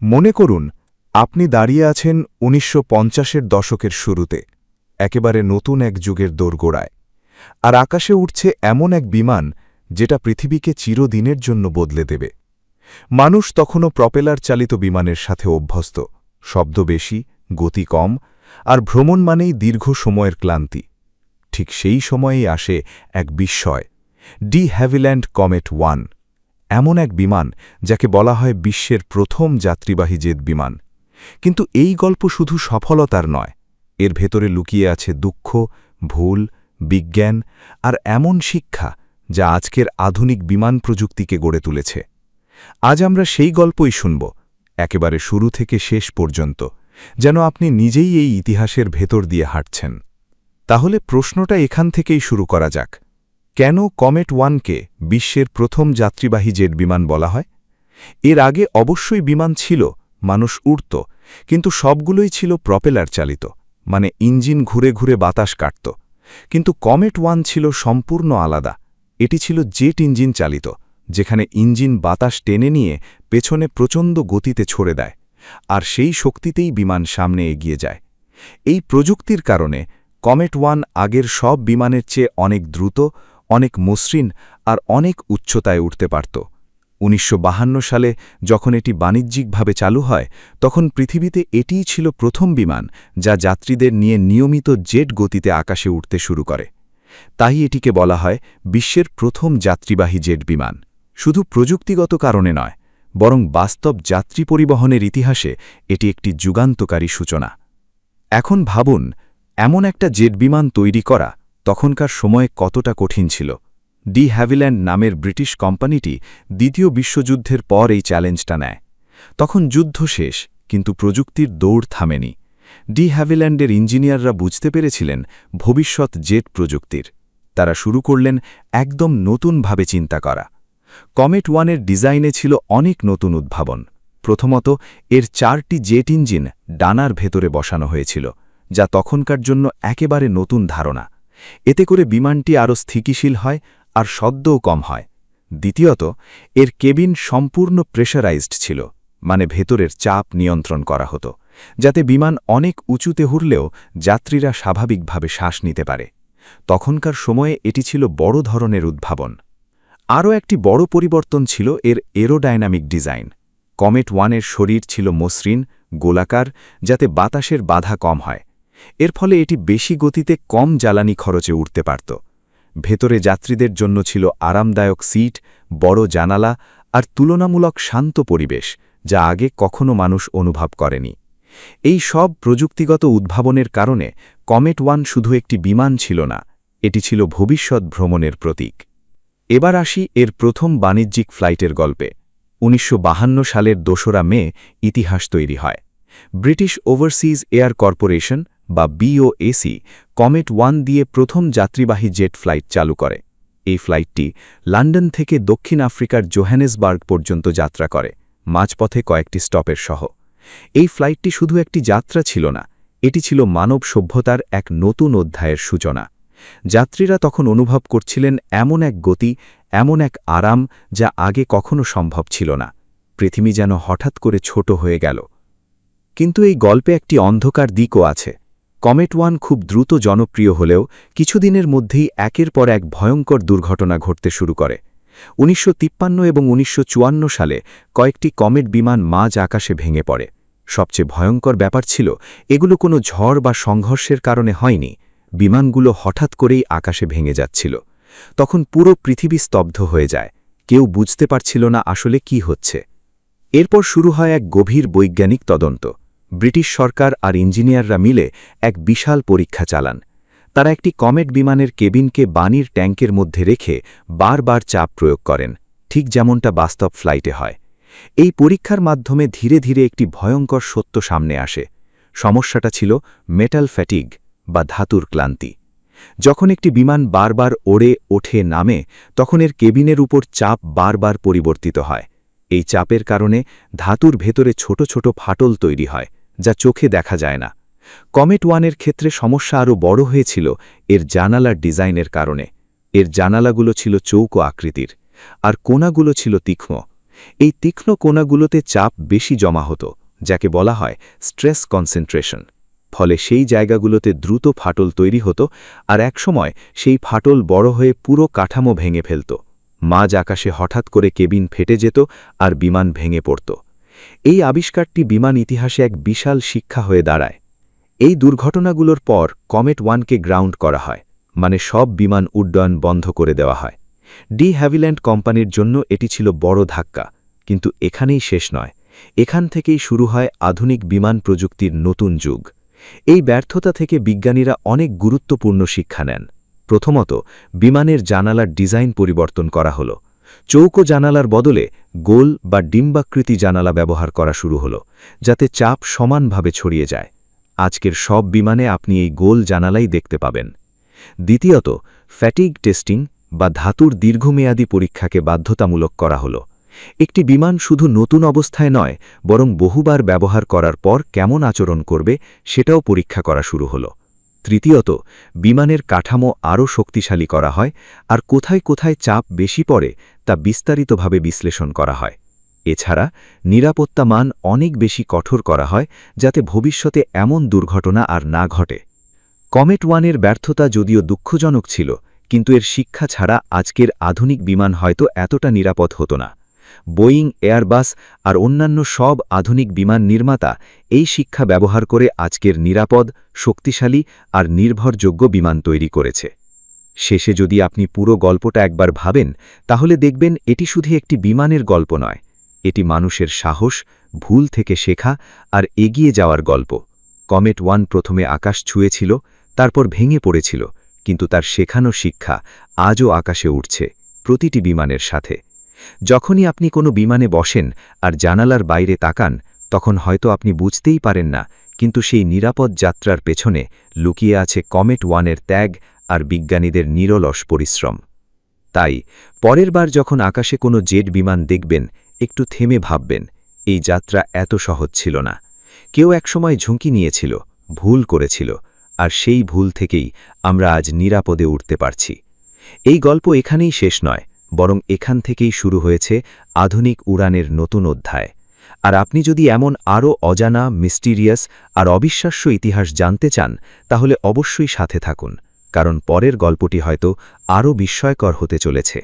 মনে করুন আপনি দাঁড়িয়ে আছেন ১৯৫০-এর দশকের শুরুতে, একেবারে নতুন এক যুগের দোরগোড়ায়, আর আকাশে উঠছে এমন এক বিমান যেটা পৃথিবীকে চিরদিনের জন্য বদলে দেবে। মানুষ তখনও প্রপেলার চালিত বিমানের সাথে অভ্যস্ত, শব্দ বেশি, গতি কম, আর ভ্রমণ মানেই দীর্ঘ সময়ের ক্লান্তি। ঠিক সেই সময়েই আসে এক বিস্ময়, ডি হ্যাভিল্যান্ড কমেট 1, এমন এক বিমান যাকে বলা হয় বিশ্বের প্রথম যাত্রীবাহী জেট বিমান। কিন্তু এই গল্প শুধু সফলতার নয়, এর ভেতরে লুকিয়ে আছে দুঃখ, ভুল, বিজ্ঞান আর এমন শিক্ষা যা আজকের আধুনিক বিমান প্রযুক্তিকে গড়ে তুলেছে। আজ আমরা সেই গল্পই শুনব, একেবারে শুরু থেকে শেষ পর্যন্ত, যেন আপনি নিজেই এই ইতিহাসের ভেতর দিয়ে হাঁটছেন। তাহলে প্রশ্নটা এখান থেকেই শুরু করা যাক। কেন কমেট 1কে বিশ্বের প্রথম যাত্রীবাহী জেট বিমান বলা হয়? এর আগে অবশ্যই বিমান ছিল, মানুষ উড়ত, কিন্তু সবগুলোই ছিল প্রপেলার চালিত, মানে ইঞ্জিন ঘুরে ঘুরে বাতাস কাটত। কিন্তু কমেট 1 ছিল সম্পূর্ণ আলাদা। এটি ছিল জেট ইঞ্জিন চালিত, যেখানে ইঞ্জিন বাতাস টেনে নিয়ে পেছনে প্রচণ্ড গতিতে ছড়ে দেয়, আর সেই শক্তিতেই বিমান সামনে এগিয়ে যায়। এই প্রযুক্তির কারণে কমেট 1 আগের সব বিমানের চেয়ে অনেক দ্রুত, অনেক মসৃণ আর অনেক উচ্চতায় উঠতে পারত। ১৯৫২ সালে যখন এটি বাণিজ্যিকভাবে চালু হয়, তখন পৃথিবীতে এটিই ছিল প্রথম বিমান যা যাত্রীদের নিয়ে নিয়মিত জেট গতিতে আকাশে উঠতে শুরু করে। তাই এটিকে বলা হয় বিশ্বের প্রথম যাত্রীবাহী জেট বিমান। শুধু প্রযুক্তিগত কারণে নয়, বরং বাস্তব যাত্রী পরিবহনের ইতিহাসে এটি একটি যুগান্তকারী সূচনা। এখন ভাবুন, এমন একটা জেট বিমান তৈরি করা তখনকার সময়ে কতটা কঠিন ছিল। ডি হ্যাভিল্যান্ড নামের ব্রিটিশ কোম্পানিটি দ্বিতীয় বিশ্বযুদ্ধের পর এই চ্যালেঞ্জটা নেয়। তখন যুদ্ধ শেষ, কিন্তু প্রযুক্তির দৌড় থামেনি। ডি হ্যাভিল্যান্ডের ইঞ্জিনিয়াররা বুঝতে পেরেছিলেন ভবিষ্যৎ জেট প্রযুক্তির। তারা শুরু করলেন একদম নতুনভাবে চিন্তা করা। কমেট 1-এর ডিজাইনে ছিল অনেক নতুন উদ্ভাবন। প্রথমত, এর 4টি জেট ইঞ্জিন ডানার ভেতরে বসানো হয়েছিল, যা তখনকার জন্য একেবারে নতুন ধারণা। এতে করে বিমানটি আরও স্থিতিশীল হয় আর শব্দও কম হয়। দ্বিতীয়ত, এর কেবিন সম্পূর্ণ প্রেশারাইজড ছিল, মানে ভেতরের চাপ নিয়ন্ত্রণ করা হতো, যাতে বিমান অনেক উঁচুতে উড়লেও যাত্রীরা স্বাভাবিকভাবে শ্বাস নিতে পারে। তখনকার সময়ে এটি ছিল বড় ধরনের উদ্ভাবন। আরও একটি বড় পরিবর্তন ছিল এর এরোডাইনামিক ডিজাইন। কমেট 1-এর শরীর ছিল মসৃণ, গোলাকার, যাতে বাতাসের বাধা কম হয়। এর ফলে এটি বেশি গতিতে কম জ্বালানি খরচে উঠতে পারত। ভেতরে যাত্রীদের জন্য ছিল আরামদায়ক সিট, বড় জানালা আর তুলনামূলক শান্ত পরিবেশ, যা আগে কখনো মানুষ অনুভব করেনি। এই সব প্রযুক্তিগত উদ্ভাবনের কারণে কমেট 1 শুধু একটি বিমান ছিল না, এটি ছিল ভবিষ্যৎ ভ্রমণের প্রতীক। এবার আসি এর প্রথম বাণিজ্যিক ফ্লাইটের গল্পে। ১৯৫২ সালের ২রা মে ইতিহাস তৈরি হয়। ব্রিটিশ ওভারসিজ এয়ার কর্পোরেশন বা বিওএসি কমেট 1 দিয়ে প্রথম যাত্রীবাহী জেট ফ্লাইট চালু করে। এই ফ্লাইটটি লন্ডন থেকে দক্ষিণ আফ্রিকার জোহানেসবার্গ পর্যন্ত যাত্রা করে, মাঝপথে কয়েকটি স্টপের সহ। এই ফ্লাইটটি শুধু একটি যাত্রা ছিল না, এটি ছিল মানব সভ্যতার এক নতুন অধ্যায়ের সূচনা। যাত্রীরা তখন অনুভব করছিলেন এমন এক গতি, এমন এক আরাম যা আগে কখনো সম্ভব ছিল না। পৃথিবী যেন হঠাৎ করে ছোট হয়ে গেল। কিন্তু এই গল্পে একটি অন্ধকার দিকও আছে। কমেট 1 খুব দ্রুত জনপ্রিয় হলেও কিছুদিনের মধ্যেই একের পর এক ভয়ঙ্কর দুর্ঘটনা ঘটতে শুরু করে। ১৯৫৩ এবং ১৯৫৪ সালে কয়েকটি কমেট বিমান মাঝ আকাশে ভেঙে পড়ে। সবচেয়ে ভয়ঙ্কর ব্যাপার ছিল, এগুলো কোনো ঝড় বা সংঘর্ষের কারণে হয়নি। বিমানগুলো হঠাৎ করেই আকাশে ভেঙে যাচ্ছিল। তখন পুরো পৃথিবী স্তব্ধ হয়ে যায়, কেউ বুঝতে পারছিল না আসলে কি হচ্ছে। এরপর শুরু হয় এক গভীর বৈজ্ঞানিক তদন্ত। ব্রিটিশ সরকার আর ইঞ্জিনিয়াররা মিলে এক বিশাল পরীক্ষা চালান। তারা একটি কমেট বিমানের কেবিনকে পানির ট্যাঙ্কের মধ্যে রেখে বারবার চাপ প্রয়োগ করেন, ঠিক যেমনটা বাস্তব ফ্লাইটে হয়। এই পরীক্ষার মাধ্যমে ধীরে ধীরে একটি ভয়ঙ্কর সত্য সামনে আসে। সমস্যাটা ছিল মেটাল ফ্যাটিগ বা ধাতুর ক্লান্তি। যখন একটি বিমান বারবার ওড়ে ওঠে নামে, তখন এর কেবিনের উপর চাপ বারবার পরিবর্তিত হয়। এই চাপের কারণে ধাতুর ভেতরে ছোট ছোট ফাটল তৈরি হয়, যা চোখে দেখা যায় না। কমেট 1-এর ক্ষেত্রে সমস্যা আরও বড় হয়েছিল এর জানালার ডিজাইনের কারণে। এর জানালাগুলো ছিল চৌকো আকৃতির, আর কোণাগুলো ছিল তীক্ষ্ণ। এই তীক্ষ্ণ কোণাগুলোতে চাপ বেশি জমা হতো, যাকে বলা হয় স্ট্রেস কনসেন্ট্রেশন। ফলে সেই জায়গাগুলোতে দ্রুত ফাটল তৈরি হতো, আর একসময় সেই ফাটল বড় হয়ে পুরো কাঠামো ভেঙে ফেলত। মাঝ আকাশে হঠাৎ করে কেবিন ফেটে যেত আর বিমান ভেঙে পড়ত। এই আবিষ্কারটি বিমান ইতিহাসে এক বিশাল শিক্ষা হয়ে দাঁড়ায়। এই দুর্ঘটনাগুলোর পর কমেট 1কে গ্রাউন্ড করা হয়, মানে সব বিমান উড্ডয়ন বন্ধ করে দেওয়া হয়। ডি হ্যাভিল্যান্ড কোম্পানির জন্য এটি ছিল বড় ধাক্কা, কিন্তু এখানেই শেষ নয়। এখান থেকেই শুরু হয় আধুনিক বিমান প্রযুক্তির নতুন যুগ। এই ব্যর্থতা থেকে বিজ্ঞানীরা অনেক গুরুত্বপূর্ণ শিক্ষা নেন। প্রথমত, বিমানের জানালার ডিজাইন পরিবর্তন করা হলো। চৌকো জানালার বদলে গোল বা ডিম্বাকৃতি জানালা ব্যবহার করা শুরু হলো, যাতে চাপ সমানভাবে ছড়িয়ে যায়। আজকের সব বিমানে আপনি এই গোল জানালাই দেখতে পাবেন। দ্বিতীয়ত, ফ্যাটিগ টেস্টিং বা ধাতুর দীর্ঘমেয়াদী পরীক্ষাকে বাধ্যতামূলক করা হলো। একটি বিমান শুধু নতুন অবস্থায় নয়, বরং বহুবার ব্যবহার করার পর কেমন আচরণ করবে সেটাও পরীক্ষা করা শুরু হলো। তৃতীয়ত, বিমানের কাঠামো আরও শক্তিশালী করা হয়, আর কোথায় কোথায় চাপ বেশি পড়ে তা বিস্তারিতভাবে বিশ্লেষণ করা হয়। এছাড়া নিরাপত্তা মান অনেক বেশি কঠোর করা হয়, যাতে ভবিষ্যতে এমন দুর্ঘটনা আর না ঘটে। কমেট 1-এর ব্যর্থতা যদিও দুঃখজনক ছিল, কিন্তু এর শিক্ষা ছাড়া আজকের আধুনিক বিমান হয়তো এতটা নিরাপদ হতো না। বোয়িং, এয়ারবাস আর অন্যান্য সব আধুনিক বিমান নির্মাতা এই শিক্ষা ব্যবহার করে আজকের নিরাপদ, শক্তিশালী আর নির্ভরযোগ্য বিমান তৈরি করেছে। শেষে যদি আপনি পুরো গল্পটা একবার ভাবেন, তাহলে দেখবেন এটি শুধু একটি বিমানের গল্প নয়, এটি মানুষের সাহস, ভুল থেকে শেখা আর এগিয়ে যাওয়ার গল্প। কমেট 1 প্রথমে আকাশ ছুঁয়েছিল, তারপর ভেঙে পড়েছিল, কিন্তু তার শেখানো শিক্ষা আজও আকাশে উঠছে, প্রতিটি বিমানের সাথে। যখনই আপনি কোনো বিমানে বসেন আর জানালার বাইরে তাকান, তখন হয়তো আপনি বুঝতেই পারেন না, কিন্তু সেই নিরাপদ যাত্রার পেছনে লুকিয়ে আছে কমেট 1-এর ত্যাগ আর বিজ্ঞানীদের নিরলস পরিশ্রম। তাই পরের বার যখন আকাশে কোনো জেট বিমান দেখবেন, একটু থেমে ভাববেন, এই যাত্রা এত সহজ ছিল না। কেউ একসময় ঝুঁকি নিয়েছিল, ভুল করেছিল, আর সেই ভুল থেকেই আমরা আজ নিরাপদে উঠতে পারছি। এই গল্প এখানেই শেষ নয়, বরং এখান থেকেই শুরু হয়েছে আধুনিক উড়ানের নতুন অধ্যায়। আর আপনি যদি এমন আরও অজানা, মিস্টিরিয়াস আর অবিশ্বাস্য ইতিহাস জানতে চান, তাহলে অবশ্যই সাথে থাকুন, কারণ পরের গল্পটি হয়তো আরও বিস্ময়কর হতে চলেছে।